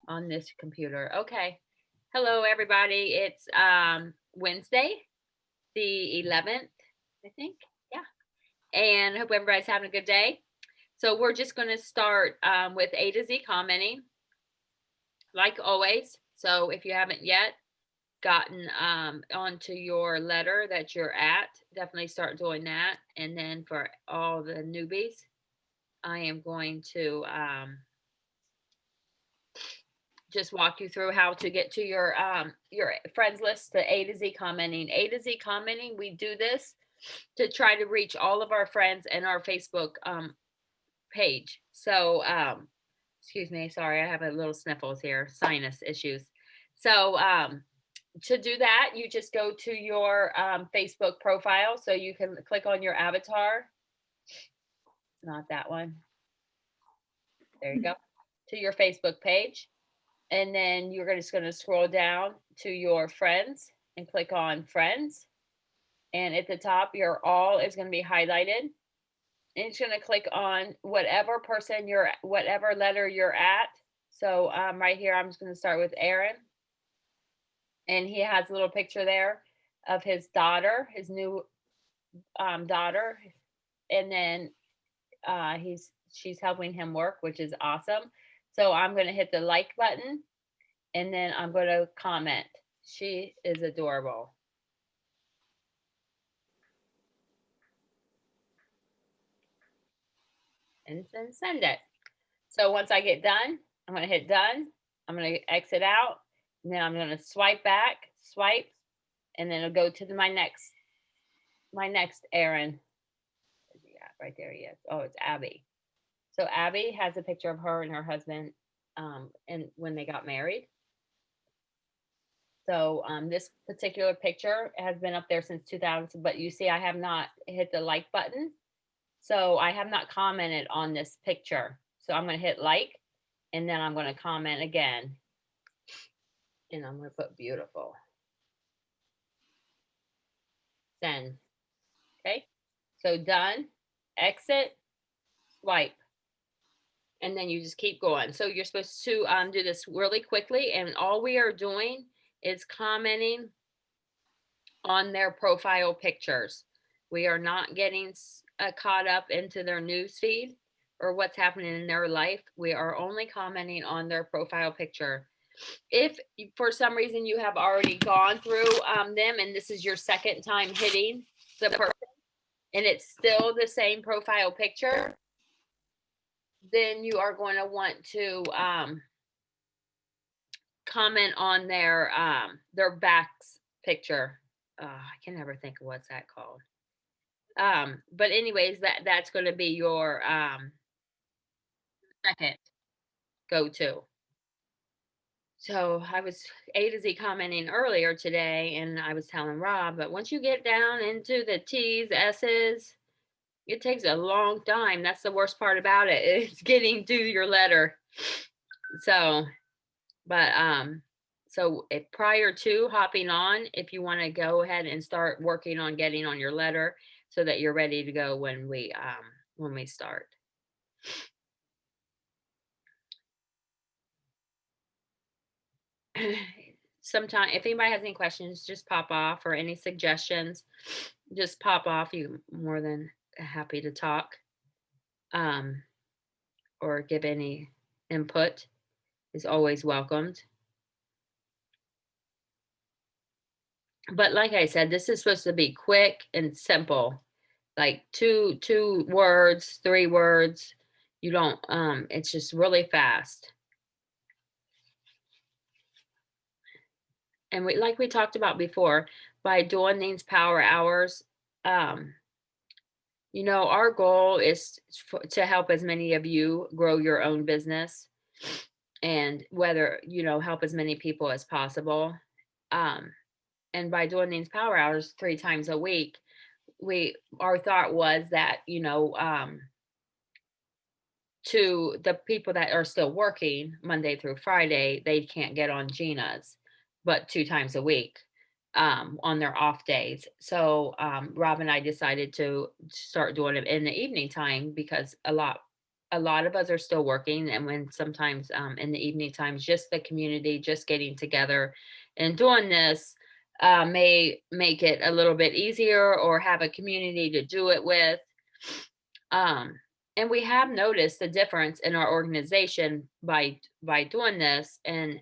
on this computer. Okay. Hello, everybody. It's Wednesday, the 11th, I think. Yeah. And hope everybody's having a good day. So we're just going to start with A to Z commenting, like always. So if you haven't yet gotten onto your letter that you're at, definitely start doing that. And then for all the newbies, I am going to just walk you through how to get to your friends list, the A to Z commenting. A to Z commenting, we do this to try to reach all of our friends and our Facebook page. So excuse me, sorry, I have a little sniffles here, sinus issues. So to do that, you just go to your Facebook profile. So you can click on your avatar, not that one. There you go. To your Facebook page. And then you're just going to scroll down to your friends and click on friends. And at the top, your all is going to be highlighted. And it's going to click on whatever letter you're at. So right here, I'm just going to start with Aaron. And he has a little picture there of his daughter, his new daughter. And then she's helping him work, which is awesome. So I'm going to hit the like button and then I'm going to comment. She is adorable. And then send it. So once I get done, I'm going to hit done. I'm going to exit out. And then I'm going to swipe back, swipe, and then it'll go to my next Aaron. Yeah, right there he is. Oh, it's Abby. So Abby has a picture of her and her husband and when they got married. So this particular picture has been up there since 2000, but you see I have not hit the like button. So I have not commented on this picture. So I'm going to hit like and then I'm going to comment again. And I'm going to put beautiful. Send. Okay. So done. Exit. Swipe. And then you just keep going. So you're supposed to do this really quickly. And all we are doing is commenting on their profile pictures. We are not getting caught up into their news feed or what's happening in their life. We are only commenting on their profile picture. If for some reason you have already gone through them and this is your second time hitting the person and it's still the same profile picture, then you are going to want to comment on their backs picture. I can never think of what's that called. But anyways, that's going to be your second go to. So I was A to Z commenting earlier today, and I was telling Rob, but once you get down into the T's, S's, it takes a long time. That's the worst part about it. It's getting to your letter. So, but so if prior to hopping on, if you want to go ahead and start working on getting on your letter so that you're ready to go when we start. Sometime if anybody has any questions, just pop off or any suggestions, just pop off. You more than happy to talk or give any input is always welcomed. But like I said, this is supposed to be quick and simple, like two words, 3 words. You don't it's just really fast. And we talked about before, by doing these power hours, our goal is to help as many of you grow your own business and whether, help as many people as possible. And by doing these power hours 3 times a week, our thought was that, to the people that are still working Monday through Friday, they can't get on Gina's, but 2 times a week on their off days. So Rob and I decided to start doing it in the evening time because a lot a lot of us are still working, and when sometimes in the evening times, just the community, just getting together and doing this may make it a little bit easier or have a community to do it with. Um, and we have noticed the difference in our organization by doing this, and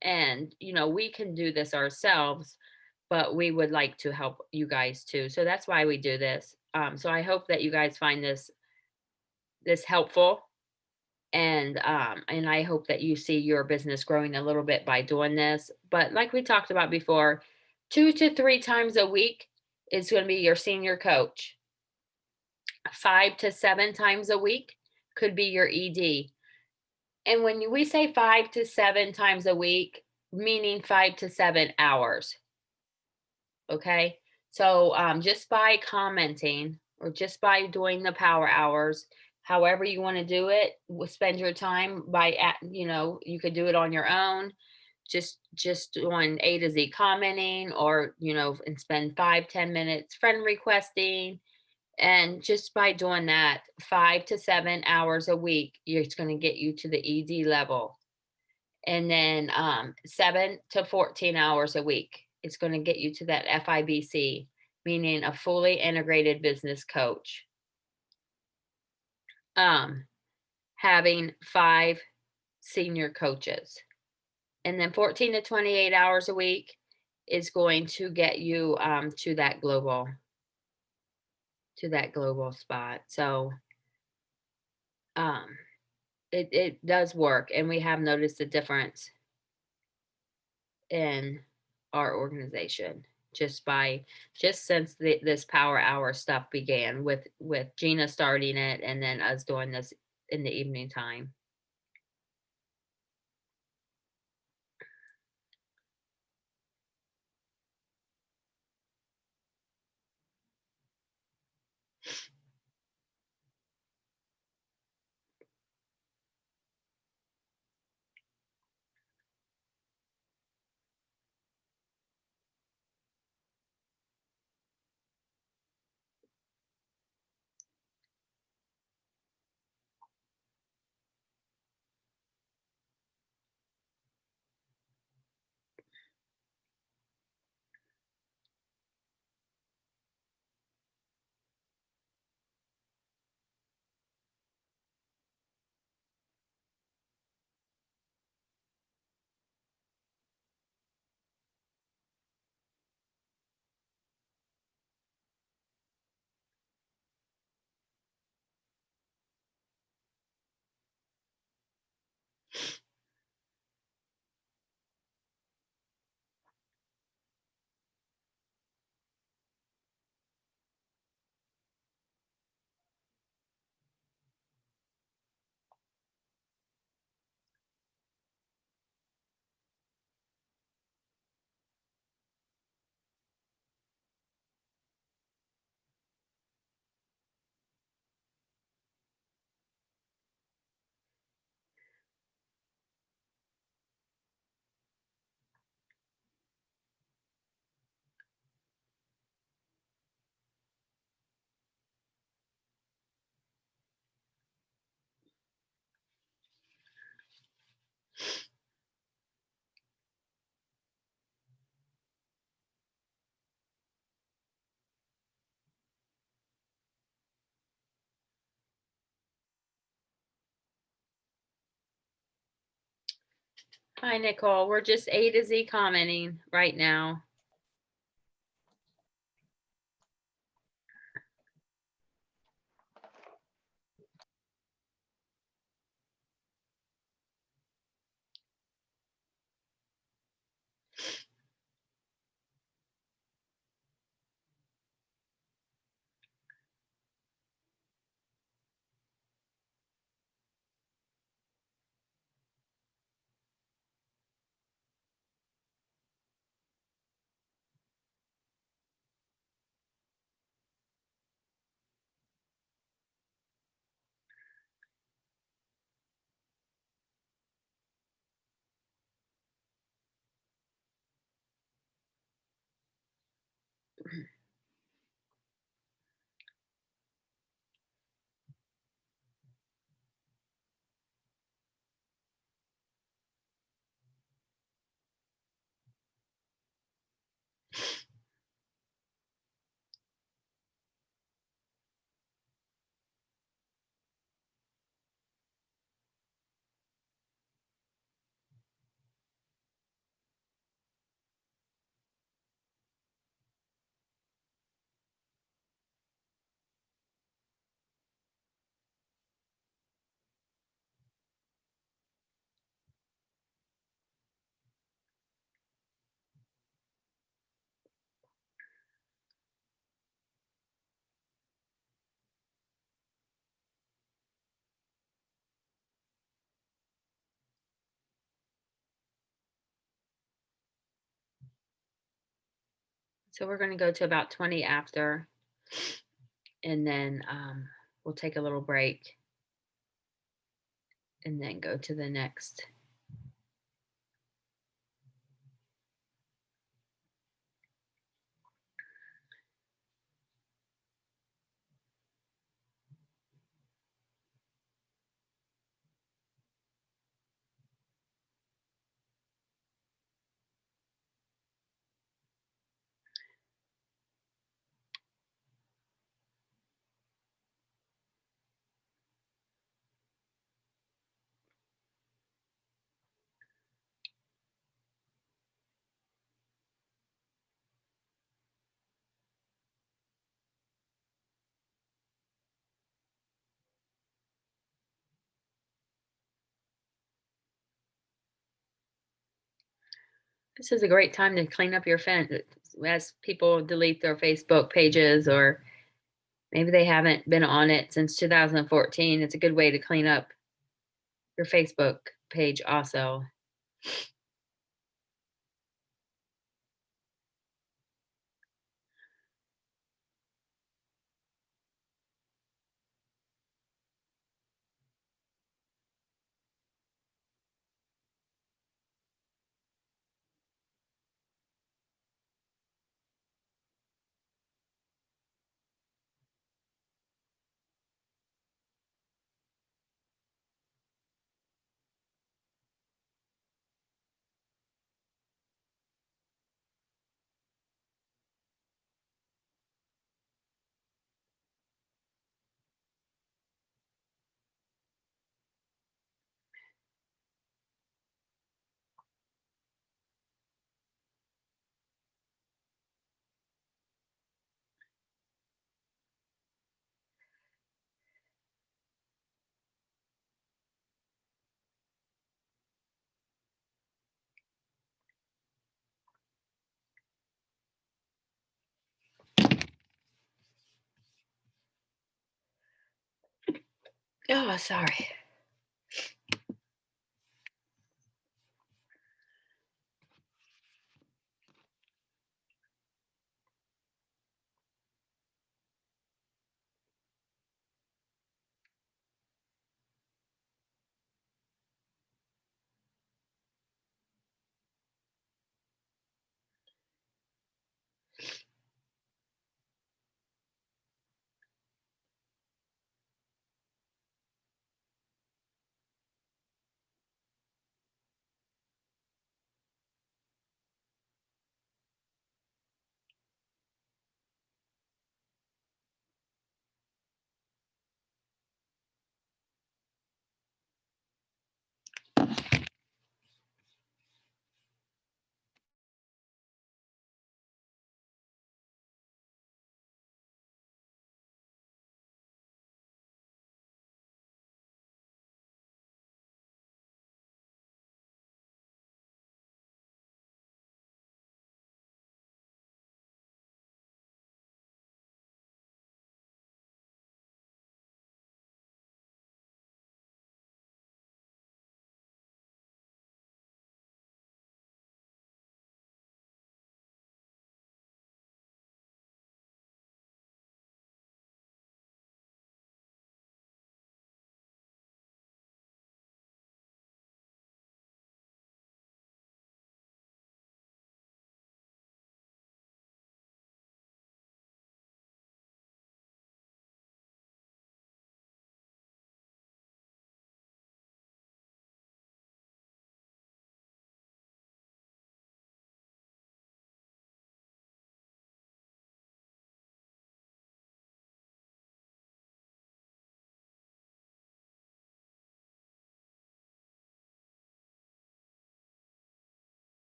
we can do this ourselves, but we would like to help you guys too. So that's why we do this. So I hope that you guys find this helpful, and I hope that you see your business growing a little bit by doing this. But like we talked about before, 2 to 3 times a week is going to be your senior coach. 5 to 7 times a week could be your ED. And when we say 5 to 7 times a week, meaning 5 to 7 hours. Okay. So just by commenting or just by doing the power hours, however you want to do it, spend your time you could do it on your own, just doing A to Z commenting, or and spend 5-10 minutes friend requesting. And just by doing that 5 to 7 hours a week, it's going to get you to the ED level. And then 7 to 14 hours a week, it's going to get you to that FIBC, meaning a fully integrated business coach. Um, Having 5 senior coaches. And then 14 to 28 hours a week is going to get you to that global spot. So um, it does work, and we have noticed a difference in our organization just since this power hour stuff began with Gina starting it and then us doing this in the evening time. Hi, Nicole. We're just A to Z commenting right now. So we're going to go to about 20 after, and then we'll take a little break and then go to the next. This is a great time to clean up your fence as people delete their Facebook pages, or maybe they haven't been on it since 2014. It's a good way to clean up your Facebook page also. Oh, sorry.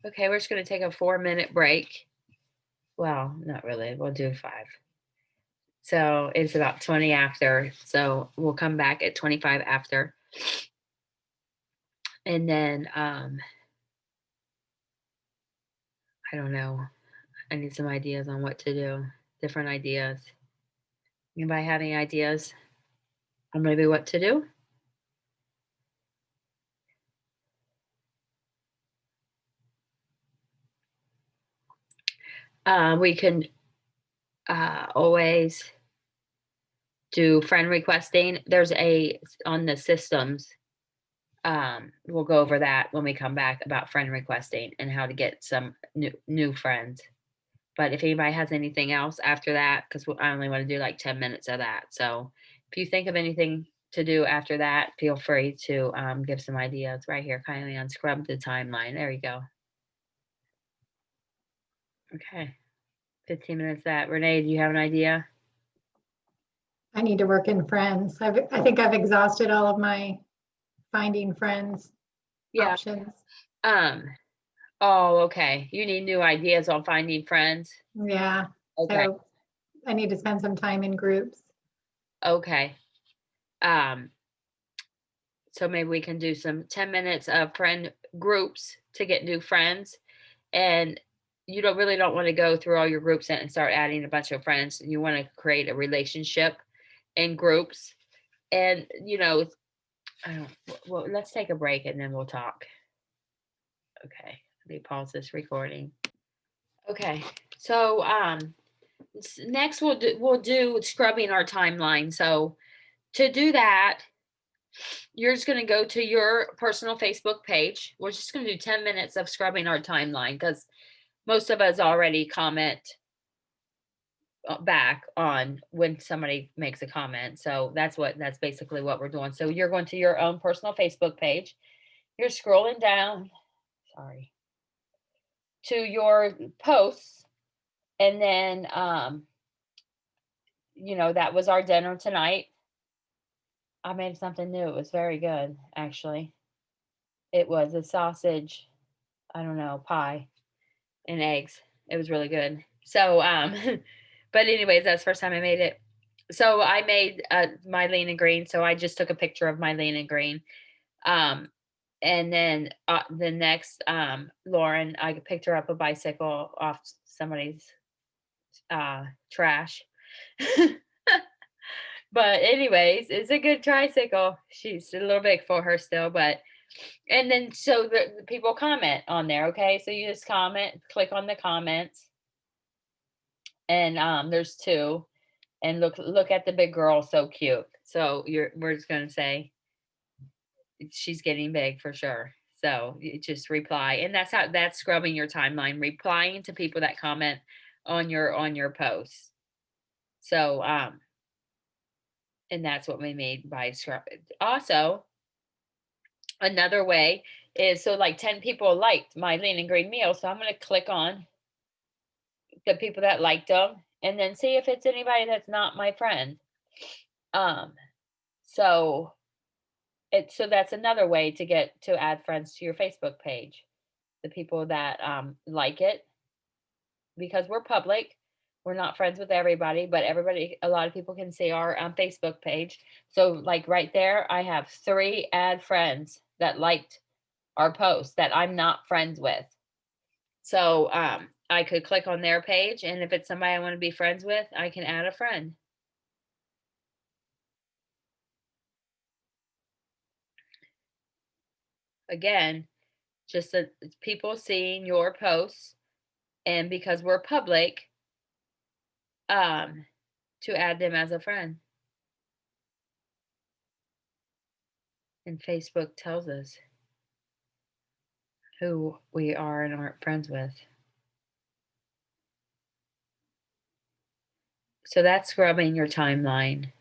Okay, we're just going to take a 4-minute break. Well, not really. We'll do 5. So it's about 20 after. So we'll come back at 25 after. And then I don't know. I need some ideas on what to do. Different ideas. Anybody have any ideas on maybe what to do? We can always do friend requesting. There's a on the systems. We'll go over that when we come back about friend requesting and how to get some new friends. But if anybody has anything else after that, because I only want to do like 10 minutes of that. So if you think of anything to do after that, feel free to give some ideas right here. Kindly unscrub the timeline. There you go. Okay. 15 minutes that. Renee, do you have an idea? I need to work in friends. I think I've exhausted all of my finding friends Yeah. options. Um, oh, okay. You need new ideas on finding friends. Yeah. Okay. So I need to spend some time in groups. Okay. Um, so maybe we can do some 10 minutes of friend groups to get new friends. And you don't want to go through all your groups and start adding a bunch of friends. You want to create a relationship in groups. And I don't, well, let's take a break and then we'll talk. Okay. Let me pause this recording. Okay. So next we'll do scrubbing our timeline. So to do that, you're just going to go to your personal Facebook page. We're just going to do 10 minutes of scrubbing our timeline because most of us already comment back on when somebody makes a comment. So that's basically what we're doing. So you're going to your own personal Facebook page. You're scrolling down, sorry, to your posts, and then that was our dinner tonight. I made something new. It was very good, actually. It was a sausage, I don't know, pie and eggs. It was really good. So but anyways, that's the first time I made it. So I made my lean and green. So I just took a picture of my lean and green. Um, and then the next, Lauren, I picked her up a bicycle off somebody's trash. But anyways, it's a good tricycle. She's a little big for her still, but and then so the people comment on there. Okay, so you just comment, click on the comments, and there's two, and look at the big girl, so cute. So we're just gonna say she's getting big for sure. So you just reply, and that's scrubbing your timeline, replying to people that comment on your posts. So and that's what we made by scrub. Also, another way is so like 10 people liked my lean and green meal. So I'm gonna click on the people that liked them and then see if it's anybody that's not my friend. Um, so so that's another way to get to add friends to your Facebook page. The people that like it because we're public. We're not friends with everybody, but a lot of people can see our Facebook page. So, like right there, I have 3 add friends that liked our post that I'm not friends with. So, I could click on their page, and if it's somebody I want to be friends with, I can add a friend. Again, just people seeing your posts, and because we're public, um, to add them as a friend. And Facebook tells us who we are and aren't friends with. So that's scrubbing your timeline.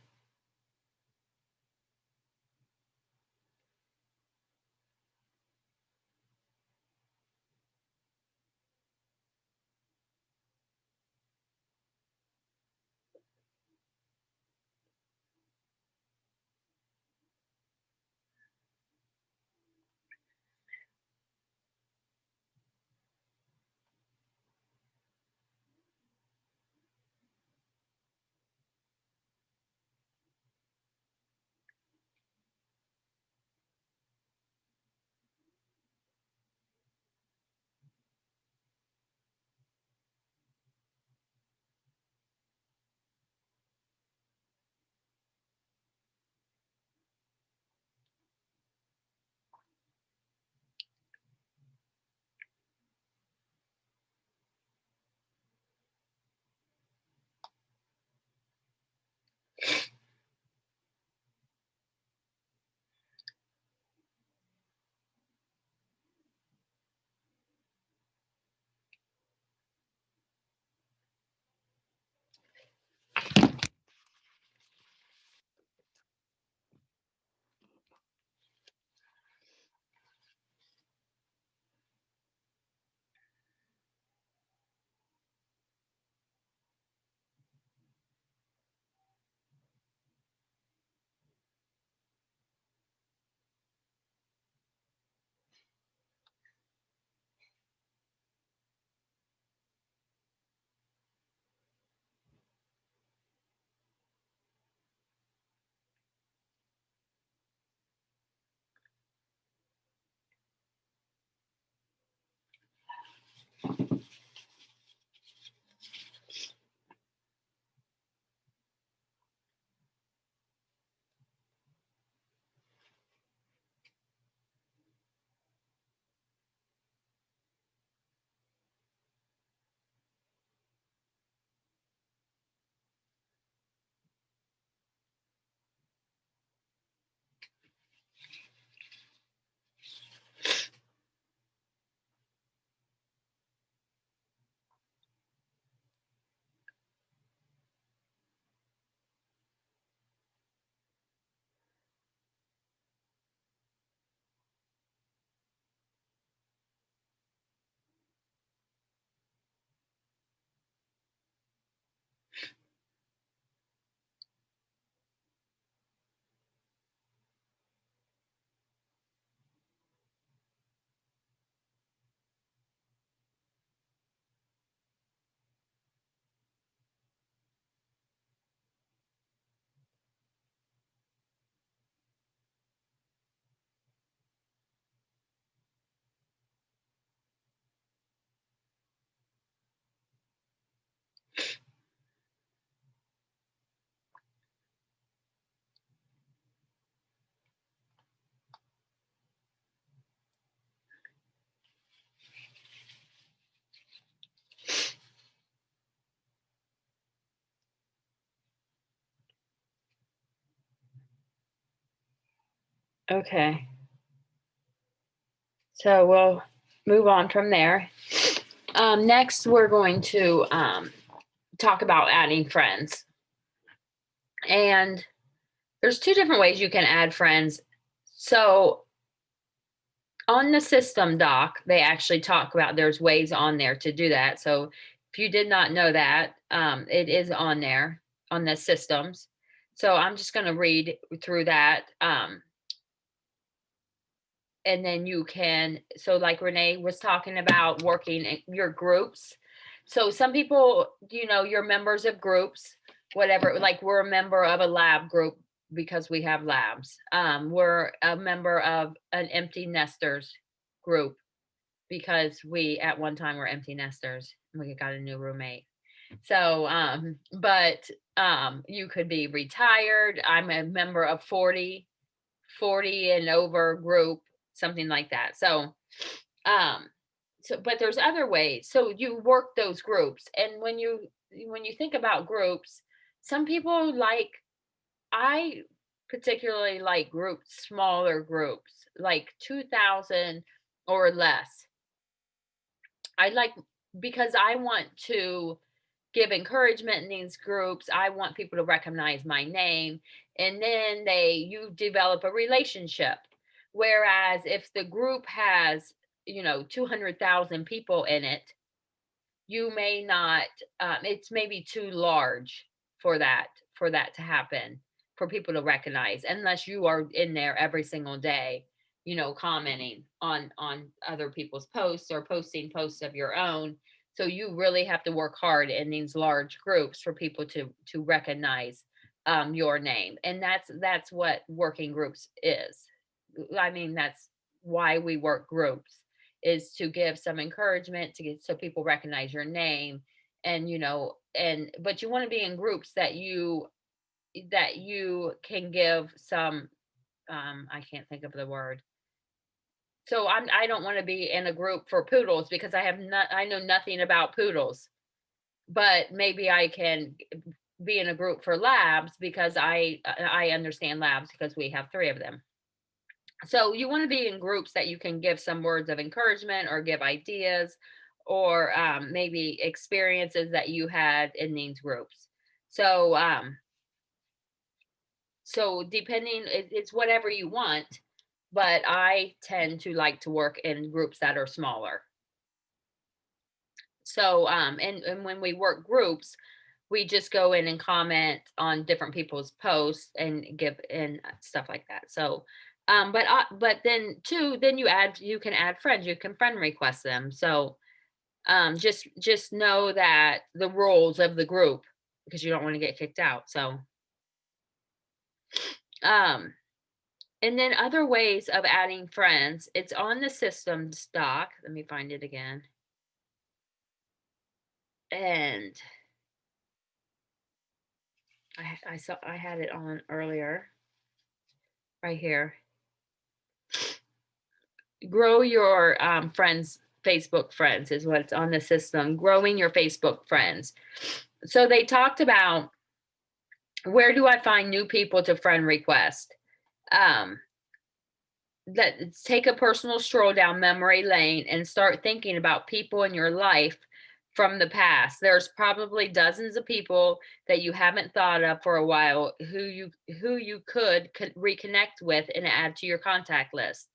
Okay. So we'll move on from there. Next, we're going to talk about adding friends. And there's two different ways you can add friends. So on the system doc, they actually talk about there's ways on there to do that. So if you did not know that, it is on there on the systems. So I'm just going to read through that. And then you can, so like Renee was talking about working in your groups. So some people, you're members of groups, whatever, like we're a member of a lab group because we have labs. We're a member of an empty nesters group because we at one time were empty nesters. We got a new roommate. So, but you could be retired. I'm a member of 40 and over group, something like that. Um, but there's other ways. So you work those groups, and when you think about groups, some people like I particularly like groups, smaller groups, like 2,000 or less. I like because I want to give encouragement in these groups. I want people to recognize my name, and then you develop a relationship. Whereas if the group has, 200,000 people in it, you may not, it's maybe too large for that to happen, for people to recognize, unless you are in there every single day, commenting on other people's posts or posting posts of your own. So you really have to work hard in these large groups for people to recognize your name, and that's what working groups is. I mean, that's why we work groups, is to give some encouragement, to get so people recognize your name. And but you want to be in groups that you can give some, I can't think of the word. So I don't want to be in a group for poodles because I know nothing about poodles. But maybe I can be in a group for labs because I understand labs because we have 3 of them. So you want to be in groups that you can give some words of encouragement or give ideas, or maybe experiences that you had in these groups. So depending, it's whatever you want, but I tend to like to work in groups that are smaller. So and when we work groups, we just go in and comment on different people's posts and give and stuff like that. So but then too, then you can add friends, you can friend request them. So just know that the rules of the group, because you don't want to get kicked out. So um and then other ways of adding friends, it's on the system stock. Let me find it again. And I saw I had it on earlier right here. Grow your friends, Facebook friends is what's on the system. Growing your Facebook friends. So they talked about, where do I find new people to friend request? Um, Take a personal stroll down memory lane and start thinking about people in your life from the past. There's probably dozens of people that you haven't thought of for a while, who you could reconnect with and add to your contact list.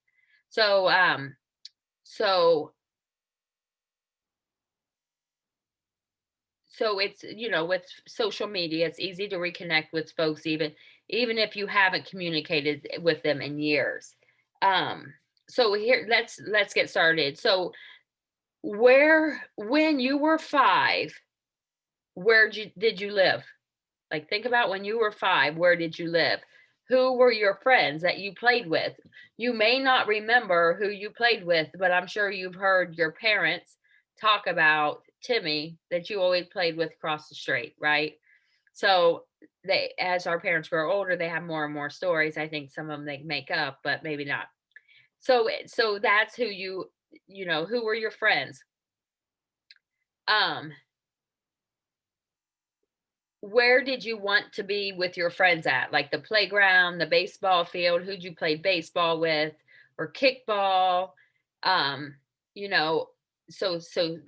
So so it's, with social media, it's easy to reconnect with folks, even if you haven't communicated with them in years. um so here, let's get started. So when you were 5, did you live? Like, think about when you were 5, where did you live? Who were your friends that you played with? You may not remember who you played with, but I'm sure you've heard your parents talk about Timmy that you always played with across the street, right? So as our parents grow older, they have more and more stories. I think some of them they make up, but maybe not. So that's who were your friends? Um, where did you want to be with your friends at? Like the playground, the baseball field, who'd you play baseball with or kickball? Um, you know, so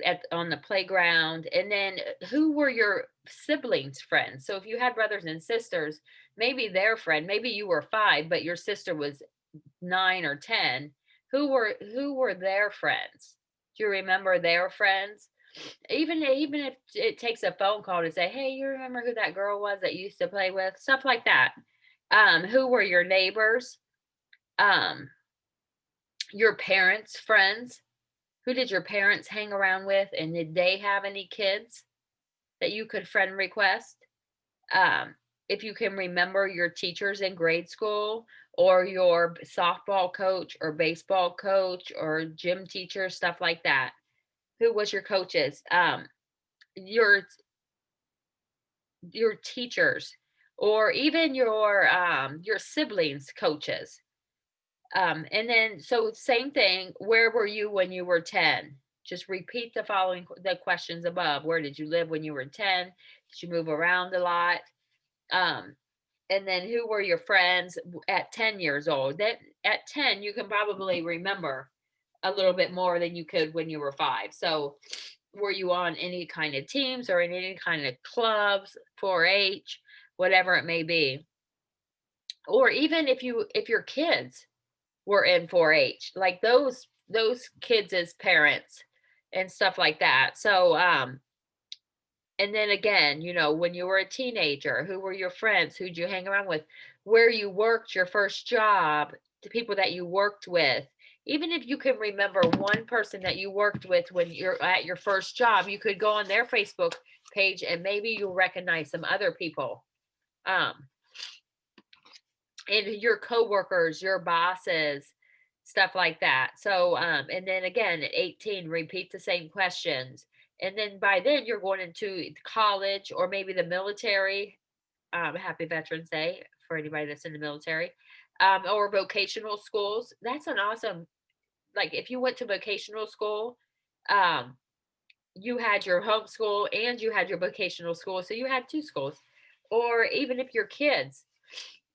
at on the playground. And then who were your siblings' friends? So if you had brothers and sisters, maybe their friend, maybe you were 5, but your sister was 9 or 10. Who were their friends? Do you remember their friends? Even if it takes a phone call to say, "Hey, you remember who that girl was that you used to play with?" Stuff like that. Who were your neighbors? Um, your parents' friends? Who did your parents hang around with, and did they have any kids that you could friend request? Um, if you can remember your teachers in grade school or your softball coach or baseball coach or gym teacher, stuff like that. Who was your coaches? Your your teachers or even your siblings coaches, and then so same thing, where were you when you were 10? Just repeat the following the questions above. Where did you live when you were 10? Did you move around a lot? um and then who were your friends at 10 years old? That at 10 you can probably remember a little bit more than you could when you were 5. So were you on any kind of teams or in any kind of clubs, 4-H, whatever it may be? Or even if your kids were in 4-H, like those kids as parents and stuff like that. So and then again, when you were a teenager, who were your friends? Who'd you hang around with? Where you worked, your first job, the people that you worked with. Even if you can remember one person that you worked with when you're at your first job, you could go on their Facebook page and maybe you'll recognize some other people. Um, and your coworkers, your bosses, stuff like that. So, and then again at 18, repeat the same questions. And then by then you're going into college or maybe the military. Happy Veterans Day for anybody that's in the military. Or vocational schools. That's an awesome, like if you went to vocational school, um, you had your home school and you had your vocational school. So you had two schools. Or even if your kids,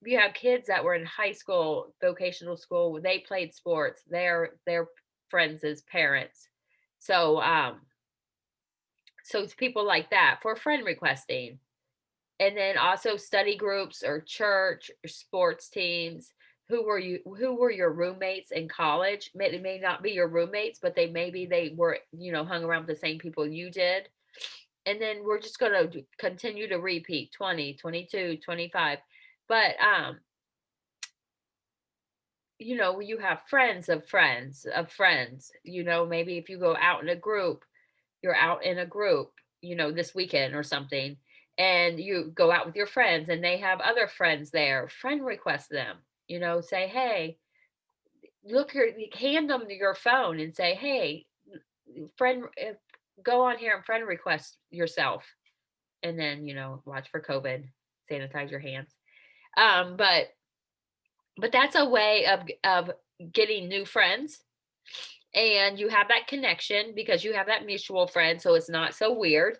you have kids that were in high school, vocational school, they played sports, they're friends as parents. So so it's people like that for friend requesting. And then also study groups or church or sports teams. Who were your roommates in college? They may not be your roommates, but they were, hung around with the same people you did. And then we're just going to continue to repeat 20, 22, 25. But you have friends of friends of friends. Maybe if you go out in a group, you're out in a group, this weekend or something, and you go out with your friends and they have other friends there, friend request them, say, hey, hand them your phone and say, hey, friend, go on here and friend request yourself. And then, watch for COVID, sanitize your hands. But that's a way of getting new friends, and you have that connection because you have that mutual friend, so it's not so weird.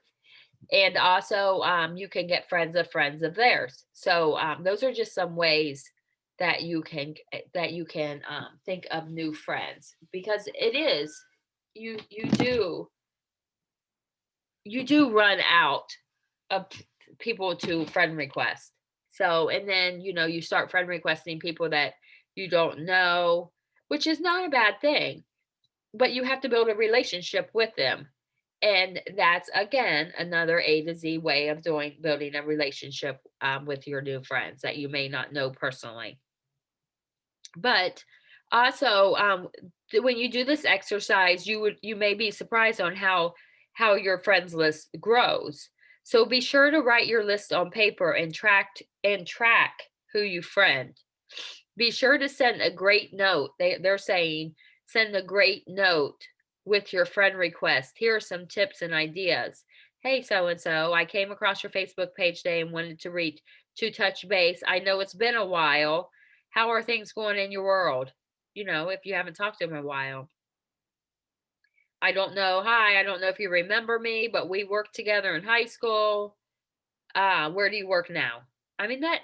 And also, you can get friends of theirs. So those are just some ways that you can think of new friends, because it is you do run out of people to friend request. So, and then, you start friend requesting people that you don't know, which is not a bad thing, but you have to build a relationship with them. And that's again another A to Z way of building a relationship with your new friends that you may not know personally. But also, when you do this exercise, you may be surprised on how your friends list grows. So be sure to write your list on paper and track who you friend. Be sure to send a great note. They're saying send a great note with your friend request. Here are some tips and ideas. Hey, so and so, I came across your Facebook page today and wanted to touch base. I know it's been a while. How are things going in your world? If you haven't talked to them in a while. I don't know. Hi, I don't know if you remember me, but we worked together in high school. Where do you work now? I mean, that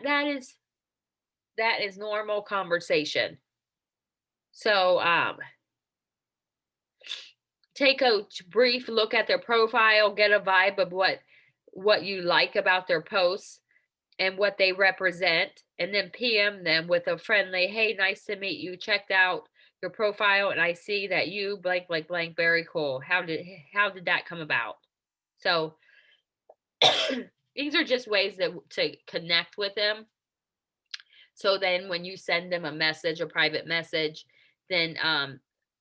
is normal conversation. So, take a brief look at their profile, get a vibe of what you like about their posts and what they represent, and then PM them with a friendly, "Hey, nice to meet you. Checked out your profile and I see that you blank blank blank very cool. How did that come about?" So, these are just ways that to connect with them. So then when you send them a message, a private message, then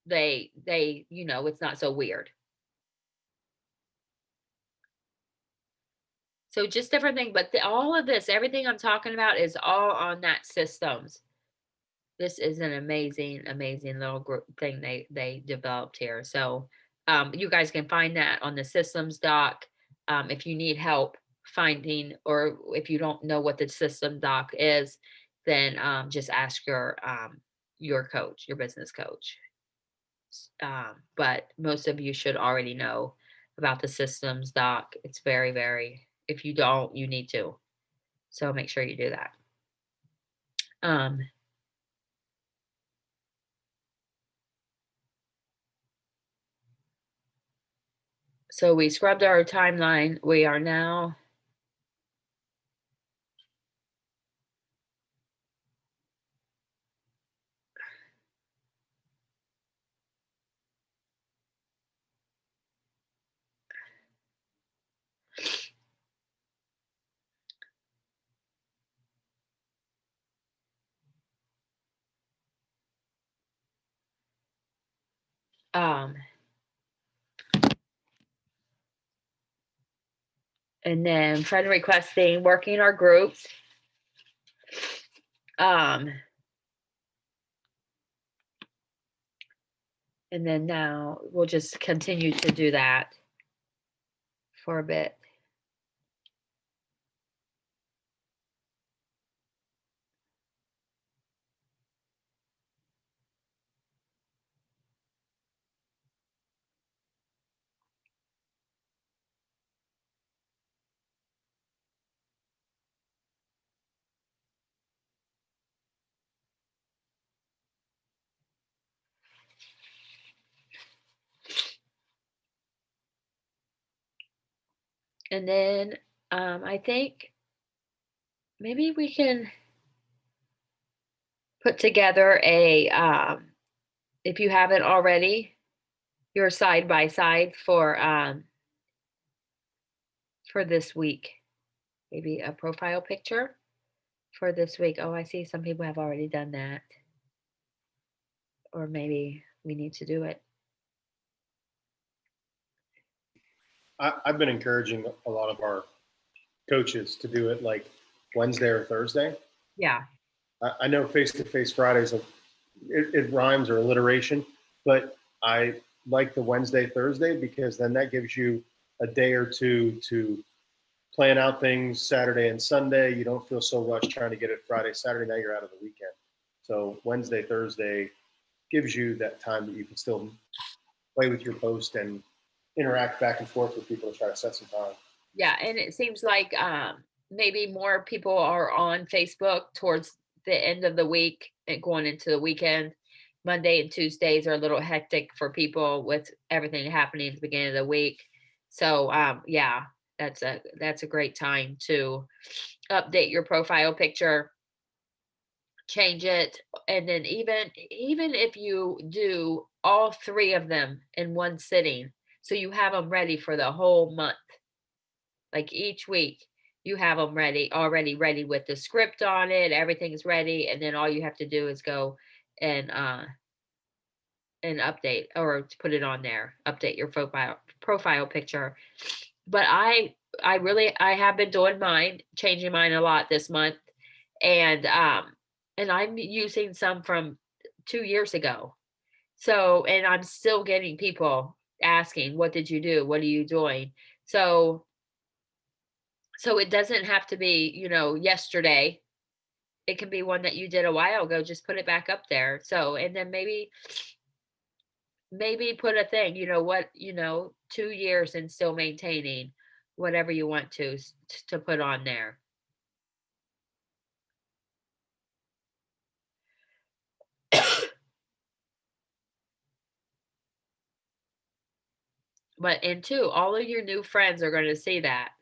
they it's not so weird. So just different thing, but all of this, everything I'm talking about is all on that systems. This is an amazing, amazing little group thing they developed here. So you guys can find that on the systems doc. If you need help finding, or if you don't know what the system doc is, then just ask your coach, your business coach. But most of you should already know about the systems doc. It's very, very, if you don't, you need to. So make sure you do that. Um, so we scrubbed our timeline. We are now um and then friend requesting, working our groups. Um and then now we'll just continue to do that for a bit. And then I think maybe we can put together a if you haven't already, your side by side for this week. Maybe a profile picture for this week. Oh, I see some people have already done that. Or maybe we need to do it. I've been encouraging a lot of our coaches to do it like Wednesday or Thursday. Yeah. I know face-to-face Fridays, it rhymes or alliteration, but I like the Wednesday, Thursday, because then that gives you a day or two to plan out things Saturday and Sunday. You don't feel so rushed trying to get it Friday, Saturday. Now you're out of the weekend. So Wednesday, Thursday gives you that time that you can still play with your post and interact back and forth with people to try to set some time. Yeah, and it seems like maybe more people are on Facebook towards the end of the week and going into the weekend. Monday and Tuesdays are a little hectic for people with everything happening at the beginning of the week. So yeah, that's a great time to update your profile picture, change it, and then even if you do all three of them in one sitting, so you have them ready for the whole month, like each week you have them already ready with the script on it, everything's ready, and then all you have to do is go and update, or to put it on there, update your profile picture. But I have been doing mine, changing mine a lot this month, and I'm using some from 2 years ago. So, and I'm still getting people asking, "What did you do? What are you doing?" So it doesn't have to be, yesterday. It can be one that you did a while ago. Just put it back up there. So, and then maybe put a thing, 2 years and still maintaining, whatever you want to put on there. But and two, all of your new friends are going to see that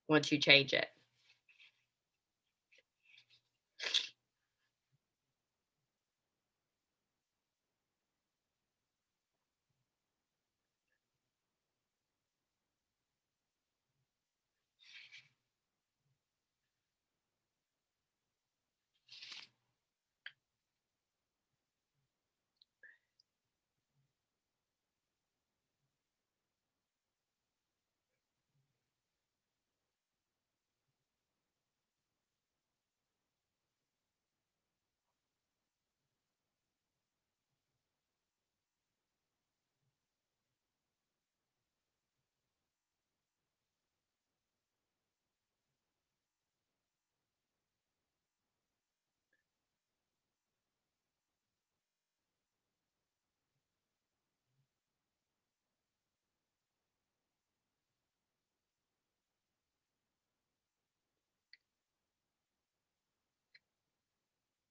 once you change it.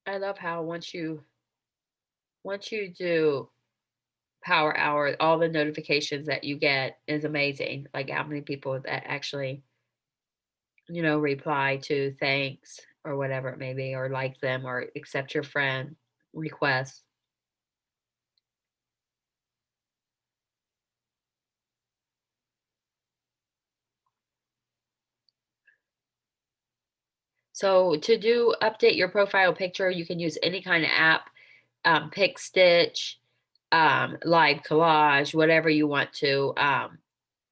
I love how once you do Power Hour, all the notifications that you get is amazing. Like how many people that actually, reply to thanks or whatever it may be, or like them or accept your friend requests. So to do update your profile picture, you can use any kind of app, Pick Stitch, Live Collage, whatever you want to.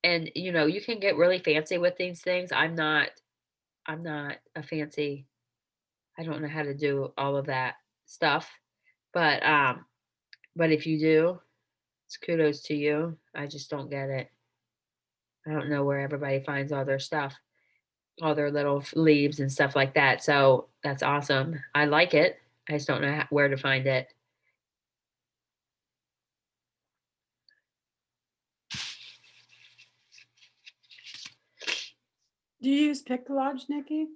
And you can get really fancy with these things. I'm not a fancy. I don't know how to do all of that stuff, but if you do, it's kudos to you. I just don't get it. I don't know where everybody finds all their stuff, all their little leaves and stuff like that. So that's awesome. I like it. I just don't know where to find it. Do you use Piccolage, Nikki?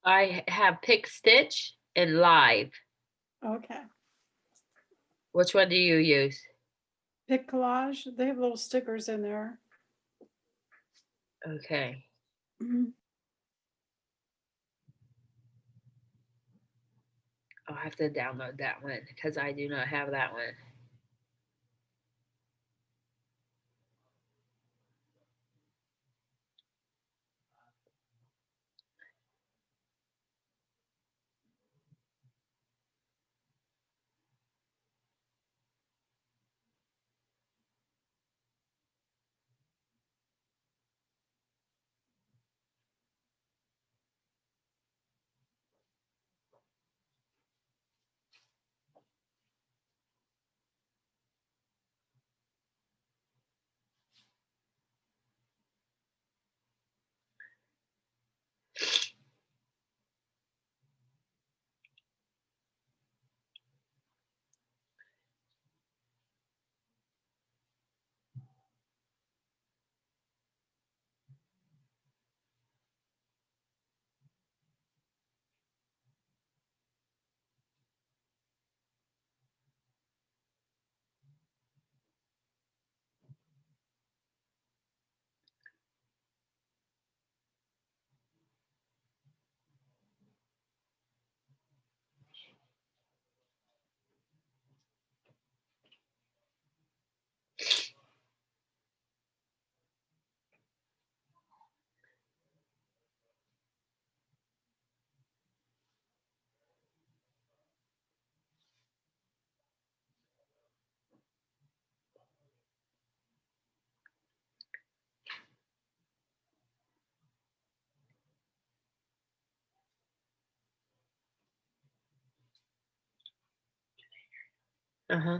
I have Pick Stitch and Live. Okay. Which one do you use? Piccolage, they have little stickers in there. Okay. Mhm. I'll have to download that one because I do not have that one. Uh-huh.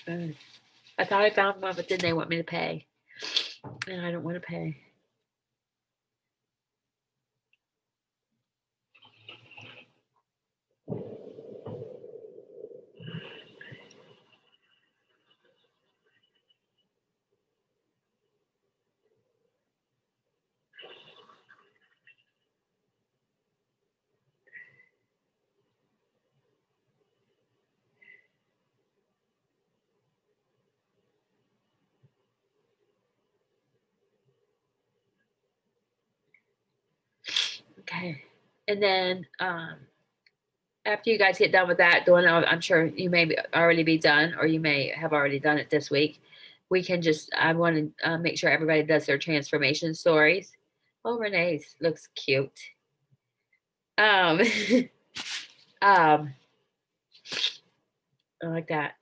I thought I found one, but then they want me to pay. And I don't want to pay. Okay. And then after you guys get done with that, Dawn, I'm sure you may already be done, or you may have already done it this week. We can just, I want to make sure everybody does their transformation stories. Oh, Renee's looks cute. Um, um, I like that.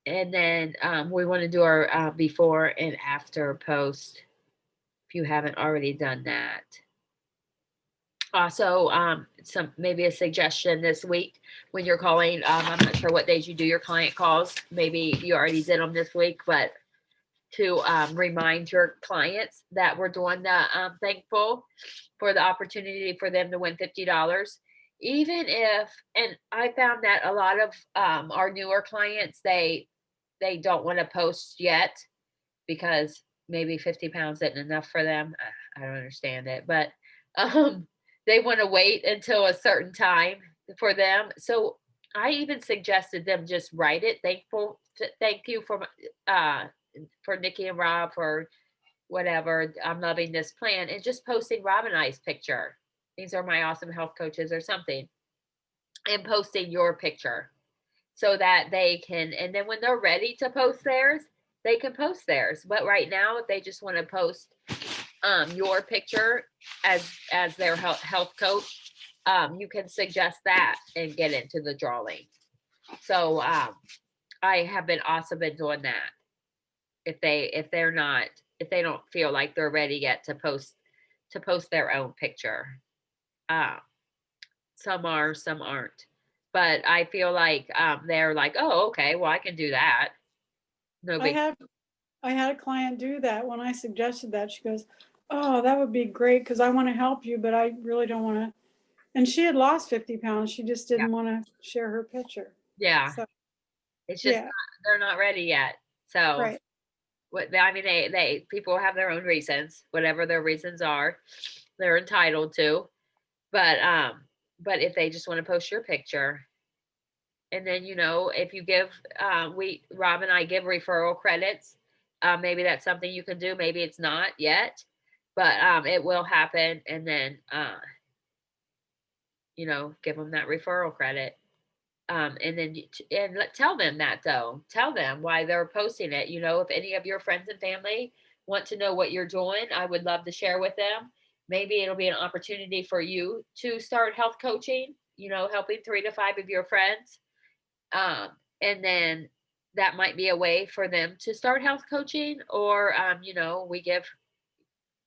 And then we want to do our before and after post if you haven't already done that. Also, some maybe a suggestion this week when you're calling. I'm not sure what days you do your client calls. Maybe you already did them this week, but to remind your clients that we're doing the thankful for the opportunity for them to win $50. Even if, and I found that a lot of our newer clients, they don't want to post yet because maybe 50 pounds isn't enough for them. I don't understand it, but they want to wait until a certain time for them. So I even suggested them just write it. Thank you for Nikki and Rob for whatever. I'm loving this plan, and just posting Rob and I's picture. These are my awesome health coaches or something, and posting your picture so that they can, and then when they're ready to post theirs, they can post theirs. But right now, if they just want to post your picture as their health coach, you can suggest that and get into the drawing. So I have been awesome in doing that. If they don't feel like they're ready yet to post their own picture. Some are, some aren't. But I feel like they're like, oh, okay, well, I can do that. No I big. had a client do that. When I suggested that, she goes, "Oh, that would be great because I want to help you, but I really don't want to." And she had lost 50 pounds. She just Yeah. didn't want to share her picture. Yeah, So, it's just yeah, they're not ready yet. So right. what I mean, they people have their own reasons, whatever their reasons are, they're entitled to. But if they just want to post your picture, and then if you give Rob and I give referral credits, maybe that's something you can do. Maybe it's not yet, but it will happen, and then give them that referral credit. And then tell them that, though. Tell them why they're posting it. If any of your friends and family want to know what you're doing, I would love to share with them. Maybe it'll be an opportunity for you to start health coaching, helping 3 to 5 of your friends. And then that might be a way for them to start health coaching, or, we give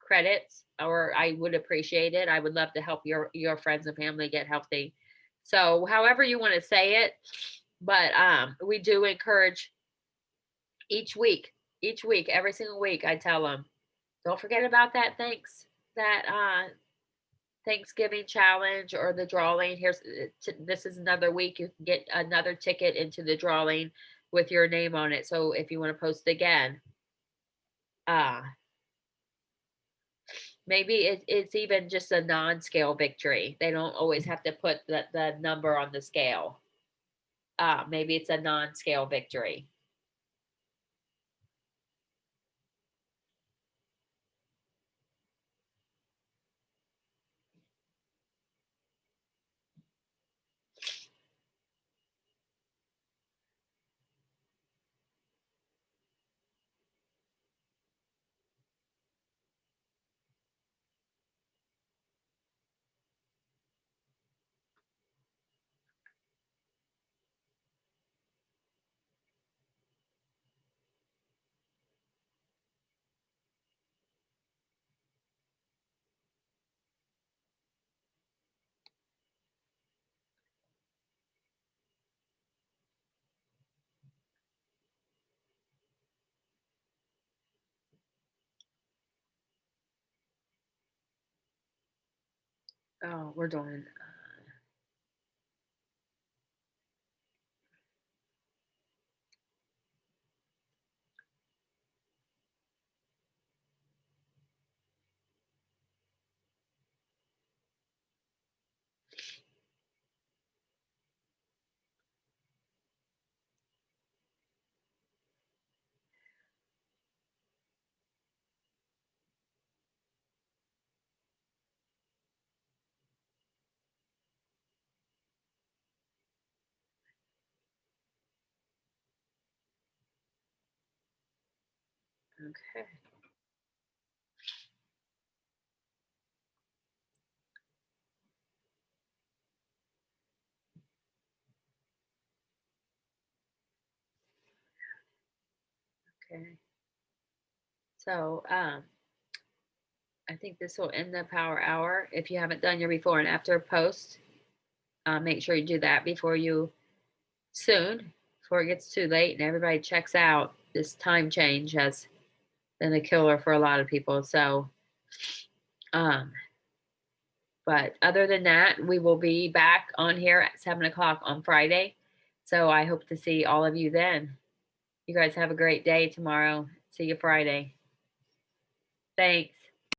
credits, or I would appreciate it. I would love to help your friends and family get healthy. So however you want to say it, but we do encourage each week, every single week, I tell them, don't forget about that Thanksgiving challenge or the drawing. This is another week. You can get another ticket into the drawing with your name on it. So if you want to post again, maybe it's even just a non-scale victory. They don't always have to put the number on the scale. Maybe it's a non-scale victory. Oh, we're doing. Okay. Okay. So, I think this will end the power hour. If you haven't done your before and after post, make sure you do that before you soon, before it gets too late and everybody checks out. This time change has been a killer for a lot of people. So, um, but other than that, we will be back on here at 7 o'clock on Friday. So I hope to see all of you then. You guys have a great day tomorrow. See you Friday. Thanks.